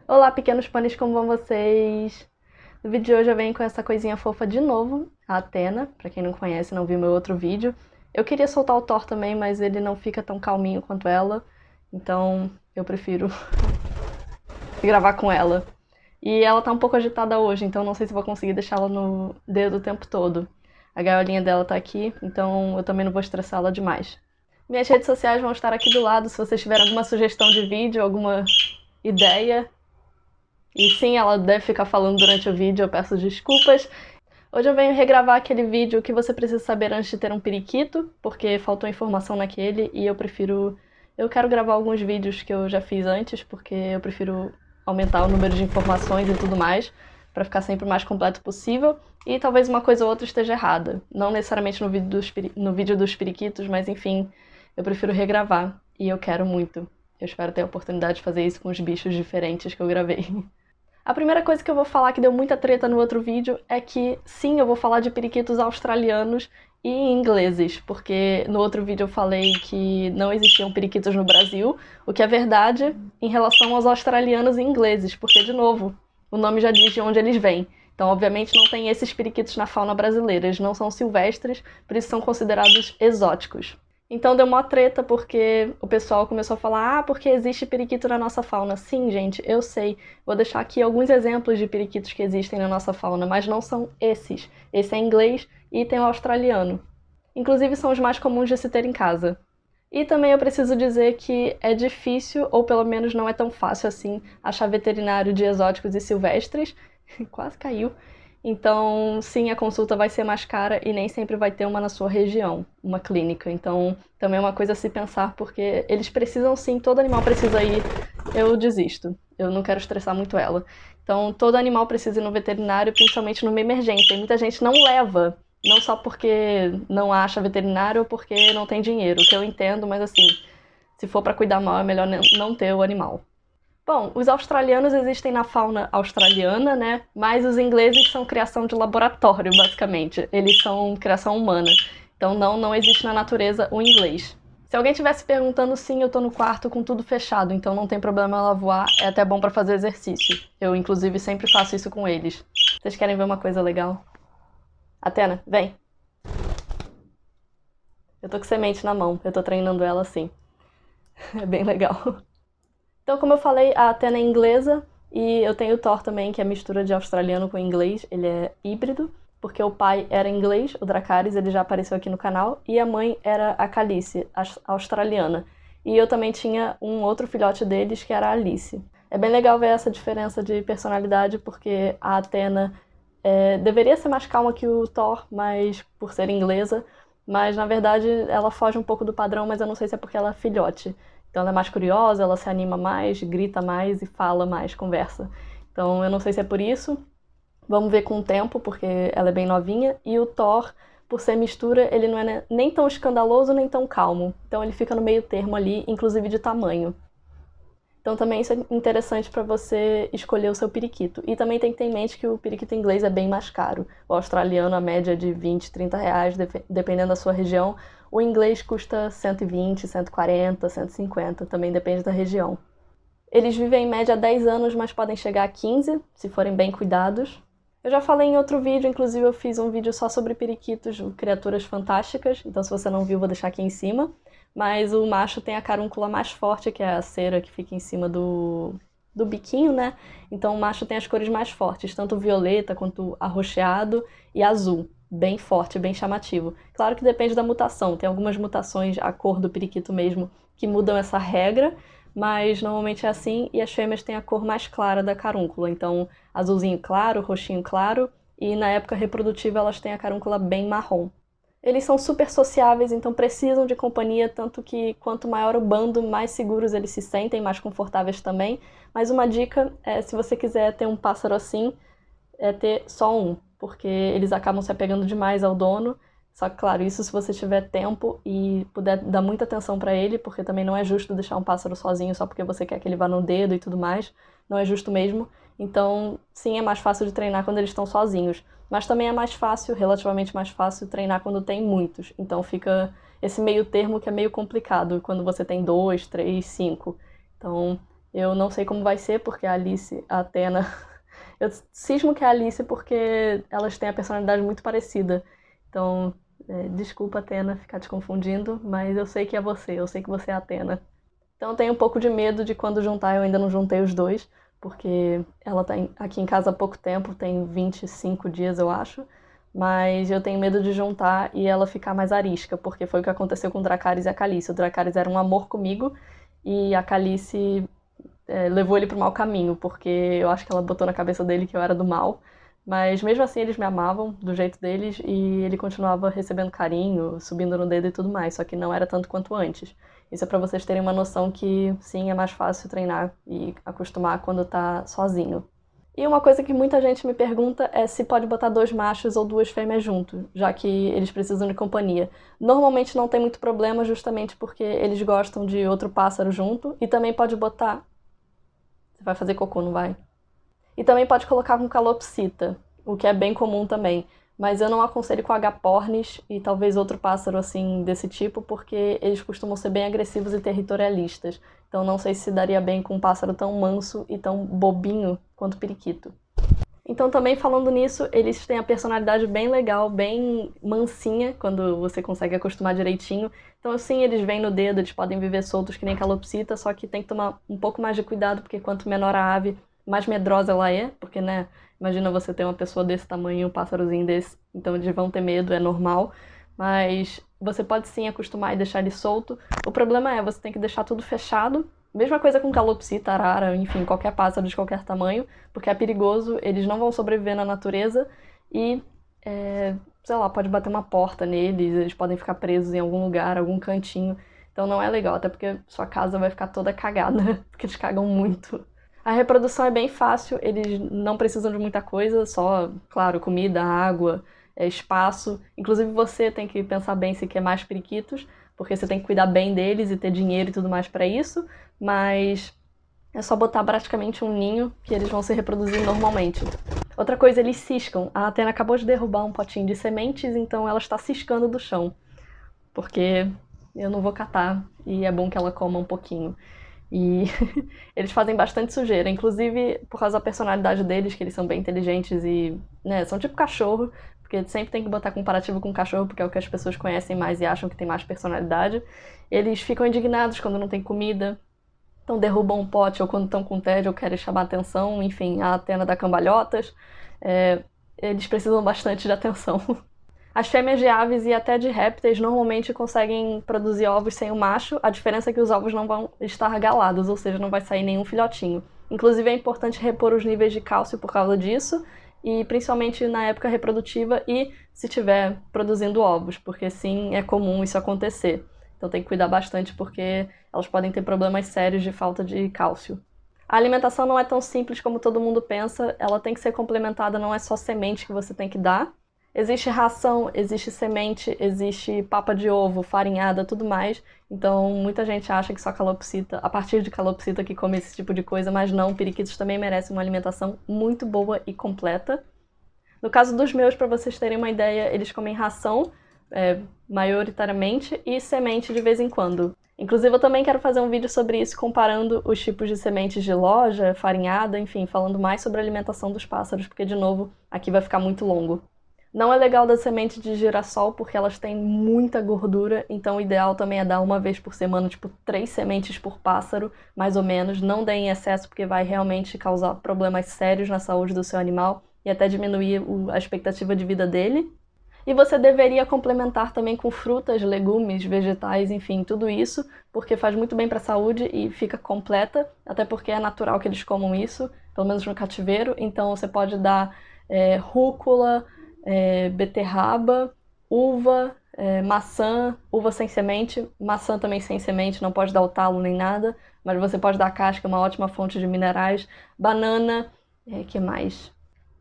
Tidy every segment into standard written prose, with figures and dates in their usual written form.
Olá, pequenos pôneis, como vão vocês? No vídeo de hoje eu venho com essa coisinha fofa de novo, a Athena. Pra quem não conhece, não viu meu outro vídeo. Eu queria soltar o Thor também, mas ele não fica tão calminho quanto ela, então eu prefiro gravar com ela. E ela tá um pouco agitada hoje, então não sei se vou conseguir deixá-la no dedo o tempo todo. A gaiolinha dela tá aqui, então eu também não vou estressá-la demais. Minhas redes sociais vão estar aqui do lado, se vocês tiverem alguma sugestão de vídeo, alguma ideia. E sim, ela deve ficar falando durante o vídeo, eu peço desculpas. Hoje eu venho regravar aquele vídeo que você precisa saber antes de ter um periquito, porque faltou informação naquele e eu quero gravar alguns vídeos que eu já fiz antes, porque eu prefiro aumentar o número de informações e tudo mais, para ficar sempre o mais completo possível. E talvez uma coisa ou outra esteja errada. Não necessariamente no vídeo dos periquitos, mas enfim, eu prefiro regravar. E eu quero muito. Eu espero ter a oportunidade de fazer isso com os bichos diferentes que eu gravei. A primeira coisa que eu vou falar que deu muita treta no outro vídeo é que, sim, eu vou falar de periquitos australianos e ingleses, porque no outro vídeo eu falei que não existiam periquitos no Brasil, o que é verdade em relação aos australianos e ingleses, porque, de novo, o nome já diz de onde eles vêm. Então, obviamente, não tem esses periquitos na fauna brasileira, eles não são silvestres, por isso são considerados exóticos. Então deu uma treta porque o pessoal começou a falar porque existe periquito na nossa fauna. Sim, gente, eu sei. Vou deixar aqui alguns exemplos de periquitos que existem na nossa fauna, mas não são esses. Esse é inglês e tem o australiano. Inclusive são os mais comuns de se ter em casa. E também eu preciso dizer que é difícil, ou pelo menos não é tão fácil assim, achar veterinário de exóticos e silvestres. Quase caiu. Então, sim, a consulta vai ser mais cara e nem sempre vai ter uma na sua região, uma clínica. Então, também é uma coisa a se pensar, porque eles precisam sim, todo animal precisa ir. Eu desisto, eu não quero estressar muito ela. Então, todo animal precisa ir no veterinário, principalmente numa emergência. E muita gente não leva, não só porque não acha veterinário ou porque não tem dinheiro, que eu entendo, mas assim, se for para cuidar mal, é melhor não ter o animal. Bom, os australianos existem na fauna australiana, né? Mas os ingleses são criação de laboratório, basicamente. Eles são criação humana. Então não existe na natureza o inglês. Se alguém estivesse perguntando, sim, eu tô no quarto com tudo fechado, então não tem problema ela voar, é até bom pra fazer exercício. Eu, inclusive, sempre faço isso com eles. Vocês querem ver uma coisa legal? Atena, vem. Eu tô com semente na mão, eu tô treinando ela assim. É bem legal. Então, como eu falei, a Athena é inglesa e eu tenho o Thor também, que é mistura de australiano com inglês. Ele é híbrido, porque o pai era inglês, o Dracarys, ele já apareceu aqui no canal, e a mãe era a Calice, a australiana. E eu também tinha um outro filhote deles, que era a Alice. É bem legal ver essa diferença de personalidade, porque a Athena deveria ser mais calma que o Thor, mas por ser inglesa, mas na verdade ela foge um pouco do padrão, mas eu não sei se é porque ela é filhote. Então ela é mais curiosa, ela se anima mais, grita mais e fala mais, conversa. Então eu não sei se é por isso. Vamos ver com o tempo, porque ela é bem novinha. E o Thor, por ser mistura, ele não é nem tão escandaloso nem tão calmo. Então ele fica no meio termo ali, inclusive de tamanho. Então também isso é interessante para você escolher o seu periquito. E também tem que ter em mente que o periquito inglês é bem mais caro. O australiano, a média é de 20, 30 reais, dependendo da sua região. O inglês custa 120, 140, 150, também depende da região. Eles vivem em média 10 anos, mas podem chegar a 15, se forem bem cuidados. Eu já falei em outro vídeo, inclusive eu fiz um vídeo só sobre periquitos, criaturas fantásticas, então se você não viu, vou deixar aqui em cima. Mas o macho tem a carúncula mais forte, que é a cera que fica em cima do biquinho, né? Então o macho tem as cores mais fortes, tanto violeta quanto arroxeado e azul. Bem forte, bem chamativo. Claro que depende da mutação, tem algumas mutações, a cor do periquito mesmo, que mudam essa regra, mas normalmente é assim, e as fêmeas têm a cor mais clara da carúncula, então azulzinho claro, roxinho claro, e na época reprodutiva elas têm a carúncula bem marrom. Eles são super sociáveis, então precisam de companhia, tanto que quanto maior o bando, mais seguros eles se sentem, mais confortáveis também. Mas uma dica é, se você quiser ter um pássaro assim, é ter só um, porque eles acabam se apegando demais ao dono. Só que, claro, isso se você tiver tempo e puder dar muita atenção para ele, porque também não é justo deixar um pássaro sozinho só porque você quer que ele vá no dedo e tudo mais. Não é justo mesmo. Então, sim, é mais fácil de treinar quando eles estão sozinhos. Mas também é mais fácil, relativamente mais fácil, treinar quando tem muitos. Então fica esse meio termo que é meio complicado, quando você tem 2, 3, 5. Então, Eu não sei como vai ser, porque a Alice, a Athena... Eu cismo que é a Alice porque elas têm a personalidade muito parecida. Então, desculpa, Athena, ficar te confundindo, mas eu sei que é você, eu sei que você é a Athena. Então eu tenho um pouco de medo de quando juntar, eu ainda não juntei os dois, porque ela tá aqui em casa há pouco tempo, tem 25 dias, eu acho. Mas eu tenho medo de juntar e ela ficar mais arisca, porque foi o que aconteceu com o Dracarys e a Calice. O Dracarys era um amor comigo e a Calice levou ele pro mau caminho, porque eu acho que ela botou na cabeça dele que eu era do mal. Mas mesmo assim eles me amavam do jeito deles e ele continuava recebendo carinho, subindo no dedo e tudo mais, só que não era tanto quanto antes. Isso é pra vocês terem uma noção que sim, é mais fácil treinar e acostumar quando tá sozinho. E uma coisa que muita gente me pergunta é se pode botar 2 machos ou 2 fêmeas junto, já que eles precisam de companhia. Normalmente não tem muito problema, justamente porque eles gostam de outro pássaro junto, e também pode botar... Você vai fazer cocô, não vai? E também pode colocar com calopsita, o que é bem comum também. Mas eu não aconselho com agapornis e talvez outro pássaro assim desse tipo, porque eles costumam ser bem agressivos e territorialistas. Então não sei se daria bem com um pássaro tão manso e tão bobinho quanto o periquito. Então também falando nisso, eles têm a personalidade bem legal, bem mansinha, quando você consegue acostumar direitinho. Então assim, eles vêm no dedo, eles podem viver soltos que nem calopsita, só que tem que tomar um pouco mais de cuidado, porque quanto menor a ave, mais medrosa ela é, porque, né, imagina você ter uma pessoa desse tamanho, um pássarozinho desse, então eles vão ter medo, é normal. Mas você pode sim acostumar e deixar ele solto. O problema é, você tem que deixar tudo fechado. Mesma coisa com calopsita, arara, enfim, qualquer pássaro de qualquer tamanho, porque é perigoso, eles não vão sobreviver na natureza e, sei lá, pode bater uma porta neles, eles podem ficar presos em algum lugar, algum cantinho. Então não é legal, até porque sua casa vai ficar toda cagada, porque eles cagam muito. A reprodução é bem fácil, eles não precisam de muita coisa, só, claro, comida, água, espaço. Inclusive você tem que pensar bem se quer mais periquitos, porque você tem que cuidar bem deles e ter dinheiro e tudo mais para isso, mas é só botar praticamente um ninho que eles vão se reproduzir normalmente. Outra coisa, eles ciscam. A Athena acabou de derrubar um potinho de sementes, então ela está ciscando do chão, porque eu não vou catar e é bom que ela coma um pouquinho. E eles fazem bastante sujeira, inclusive por causa da personalidade deles, que eles são bem inteligentes e, né, são tipo cachorro, porque sempre tem que botar comparativo com cachorro, porque é o que as pessoas conhecem mais e acham que tem mais personalidade. Eles ficam indignados quando não tem comida, então derrubam um pote, ou quando estão com tédio ou querem chamar atenção, enfim, a Athena dá cambalhotas. Eles precisam bastante de atenção. As fêmeas de aves e até de répteis normalmente conseguem produzir ovos sem o macho, a diferença é que os ovos não vão estar galados, ou seja, não vai sair nenhum filhotinho. Inclusive é importante repor os níveis de cálcio por causa disso, e principalmente na época reprodutiva e se estiver produzindo ovos, porque sim, é comum isso acontecer. Então tem que cuidar bastante porque elas podem ter problemas sérios de falta de cálcio. A alimentação não é tão simples como todo mundo pensa, ela tem que ser complementada, não é só semente que você tem que dar. Existe ração, existe semente, existe papa de ovo, farinhada, tudo mais. Então, muita gente acha que só calopsita, a partir de calopsita que come esse tipo de coisa, mas não, periquitos também merecem uma alimentação muito boa e completa. No caso dos meus, para vocês terem uma ideia, eles comem ração, maioritariamente, e semente de vez em quando. Inclusive, eu também quero fazer um vídeo sobre isso, comparando os tipos de sementes de loja, farinhada, enfim, falando mais sobre a alimentação dos pássaros, porque, de novo, aqui vai ficar muito longo. Não é legal da semente de girassol porque elas têm muita gordura, então o ideal também é dar uma vez por semana, tipo 3 sementes por pássaro, mais ou menos. Não dê em excesso porque vai realmente causar problemas sérios na saúde do seu animal e até diminuir a expectativa de vida dele. E você deveria complementar também com frutas, legumes, vegetais, enfim, tudo isso, porque faz muito bem para a saúde e fica completa, até porque é natural que eles comam isso, pelo menos no cativeiro. Então você pode dar rúcula, beterraba, uva, maçã, uva sem semente, maçã também sem semente, não pode dar o talo nem nada, mas você pode dar a casca, uma ótima fonte de minerais, banana, que mais?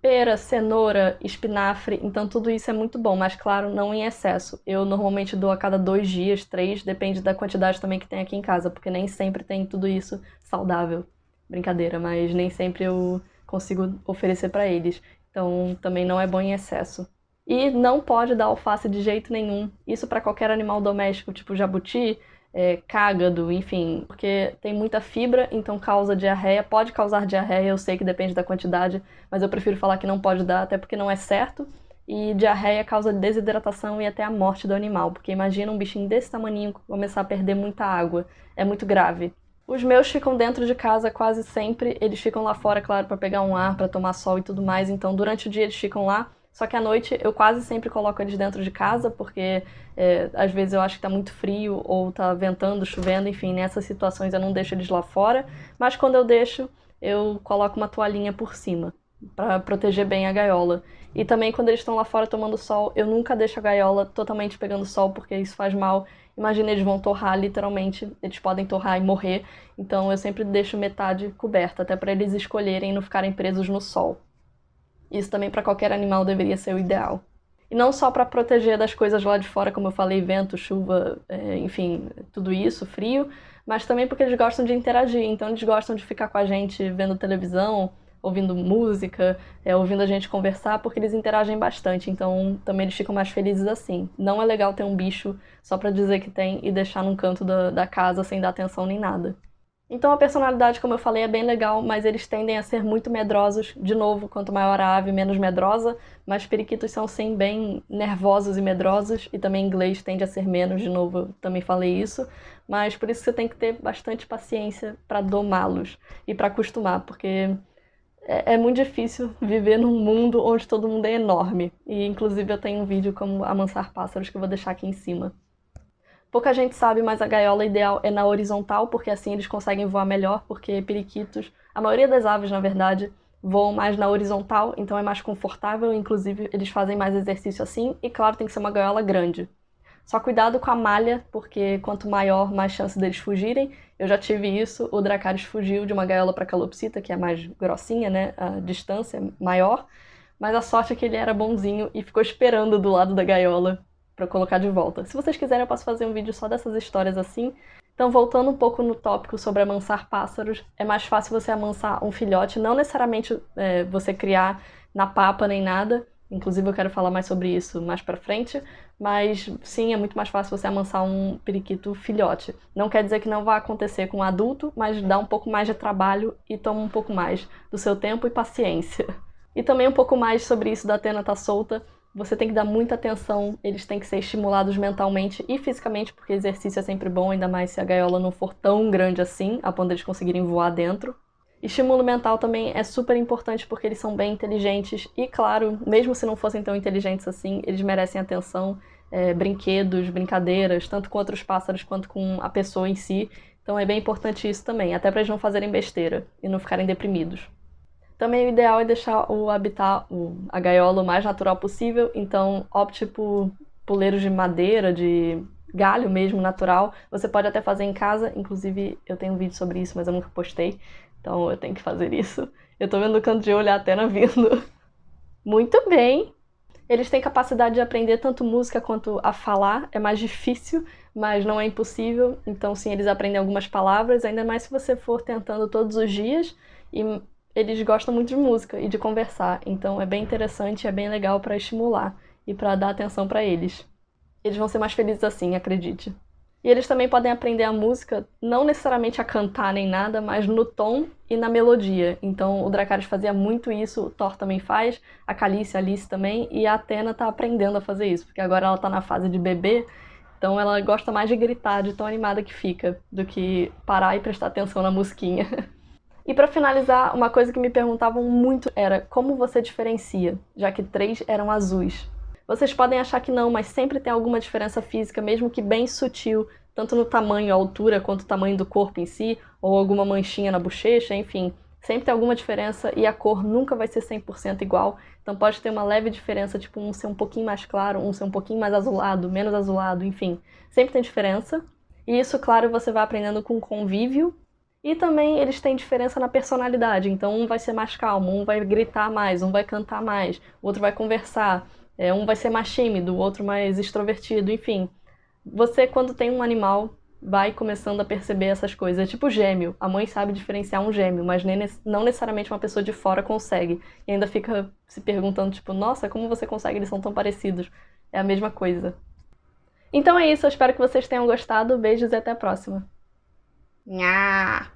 Pera, cenoura, espinafre, então tudo isso é muito bom, mas claro, não em excesso. Eu normalmente dou a cada 2 dias, 3, depende da quantidade também que tem aqui em casa, porque nem sempre tem tudo isso saudável. Brincadeira, mas nem sempre eu consigo oferecer para eles. Então também não é bom em excesso. E não pode dar alface de jeito nenhum. Isso para qualquer animal doméstico, tipo jabuti, cágado, enfim, porque tem muita fibra, então causa diarreia, pode causar diarreia, eu sei que depende da quantidade, mas eu prefiro falar que não pode dar, até porque não é certo, e diarreia causa desidratação e até a morte do animal, porque imagina um bichinho desse tamaninho começar a perder muita água, é muito grave. Os meus ficam dentro de casa quase sempre, eles ficam lá fora, claro, para pegar um ar, para tomar sol e tudo mais, então durante o dia eles ficam lá, só que à noite eu quase sempre coloco eles dentro de casa, porque às vezes eu acho que tá muito frio ou tá ventando, chovendo, enfim, nessas situações eu não deixo eles lá fora, mas quando eu deixo, eu coloco uma toalhinha por cima, para proteger bem a gaiola. E também quando eles estão lá fora tomando sol, eu nunca deixo a gaiola totalmente pegando sol, porque isso faz mal. Imagina, eles vão torrar literalmente, eles podem torrar e morrer, então eu sempre deixo metade coberta, até para eles escolherem e não ficarem presos no sol. Isso também para qualquer animal deveria ser o ideal. E não só para proteger das coisas lá de fora, como eu falei, vento, chuva, enfim, tudo isso, frio, mas também porque eles gostam de interagir, então eles gostam de ficar com a gente vendo televisão, ouvindo música, ouvindo a gente conversar, porque eles interagem bastante, então também eles ficam mais felizes assim. Não é legal ter um bicho só para dizer que tem e deixar num canto da casa sem dar atenção nem nada. Então a personalidade, como eu falei, é bem legal, mas eles tendem a ser muito medrosos. De novo, quanto maior a ave, menos medrosa, mas periquitos são sim bem nervosos e medrosos, e também inglês tende a ser menos, de novo, eu também falei isso, mas por isso você tem que ter bastante paciência para domá-los e para acostumar, porque é muito difícil viver num mundo onde todo mundo é enorme. E inclusive eu tenho um vídeo como amansar pássaros que eu vou deixar aqui em cima. Pouca gente sabe, mas a gaiola ideal é na horizontal, porque assim eles conseguem voar melhor, porque periquitos, a maioria das aves, na verdade, voam mais na horizontal, então é mais confortável, inclusive eles fazem mais exercício assim, e claro, tem que ser uma gaiola grande. Só cuidado com a malha, porque quanto maior, mais chance deles fugirem. Eu já tive isso, o Dracarys fugiu de uma gaiola para calopsita, que é mais grossinha, né, a distância é maior, mas a sorte é que ele era bonzinho e ficou esperando do lado da gaiola para colocar de volta. Se vocês quiserem, eu posso fazer um vídeo só dessas histórias assim. Então, voltando um pouco no tópico sobre amansar pássaros, é mais fácil você amansar um filhote, não necessariamente você criar na papa nem nada, inclusive eu quero falar mais sobre isso mais pra frente, mas sim, é muito mais fácil você amansar um periquito filhote. Não quer dizer que não vai acontecer com um adulto, mas dá um pouco mais de trabalho e toma um pouco mais do seu tempo e paciência. E também um pouco mais sobre isso da Athena tá solta. Você tem que dar muita atenção, eles têm que ser estimulados mentalmente e fisicamente, porque exercício é sempre bom, ainda mais se a gaiola não for tão grande assim, a ponto de eles conseguirem voar dentro. Estímulo mental também é super importante porque eles são bem inteligentes e, claro, mesmo se não fossem tão inteligentes assim, eles merecem atenção, brinquedos, brincadeiras, tanto com outros pássaros quanto com a pessoa em si. Então é bem importante isso também, até para eles não fazerem besteira e não ficarem deprimidos. Também o ideal é deixar o habitat, a gaiola, o mais natural possível, então opte por puleiros de madeira, de galho mesmo, natural. Você pode até fazer em casa, inclusive eu tenho um vídeo sobre isso, mas eu nunca postei, então eu tenho que fazer isso. Eu tô vendo o canto de olho a Athena vindo. Muito bem! Eles têm capacidade de aprender tanto música quanto a falar, é mais difícil, mas não é impossível. Então sim, eles aprendem algumas palavras, ainda mais se você for tentando todos os dias, e eles gostam muito de música e de conversar, então é bem interessante, é bem legal para estimular e para dar atenção para eles. Eles vão ser mais felizes assim, acredite. E eles também podem aprender a música, não necessariamente a cantar nem nada, mas no tom e na melodia. Então o Dracarys fazia muito isso, o Thor também faz, a Calice, a Alice também, e a Athena tá aprendendo a fazer isso, porque agora ela tá na fase de bebê, então ela gosta mais de gritar, de tão animada que fica, do que parar e prestar atenção na musiquinha. E para finalizar, uma coisa que me perguntavam muito era como você diferencia, já que 3 eram azuis. Vocês podem achar que não, mas sempre tem alguma diferença física, mesmo que bem sutil, tanto no tamanho, altura, quanto o tamanho do corpo em si, ou alguma manchinha na bochecha, enfim. Sempre tem alguma diferença e a cor nunca vai ser 100% igual, então pode ter uma leve diferença, tipo um ser um pouquinho mais claro, um ser um pouquinho mais azulado, menos azulado, enfim. Sempre tem diferença. E isso, claro, você vai aprendendo com o convívio. E também eles têm diferença na personalidade, então um vai ser mais calmo, um vai gritar mais, um vai cantar mais, o outro vai conversar, um vai ser mais tímido, o outro mais extrovertido, enfim. Você, quando tem um animal, vai começando a perceber essas coisas. É tipo gêmeo, a mãe sabe diferenciar um gêmeo, mas não necessariamente uma pessoa de fora consegue. E ainda fica se perguntando, tipo, nossa, como você consegue, eles são tão parecidos. É a mesma coisa. Então é isso, eu espero que vocês tenham gostado. Beijos e até a próxima. Nha!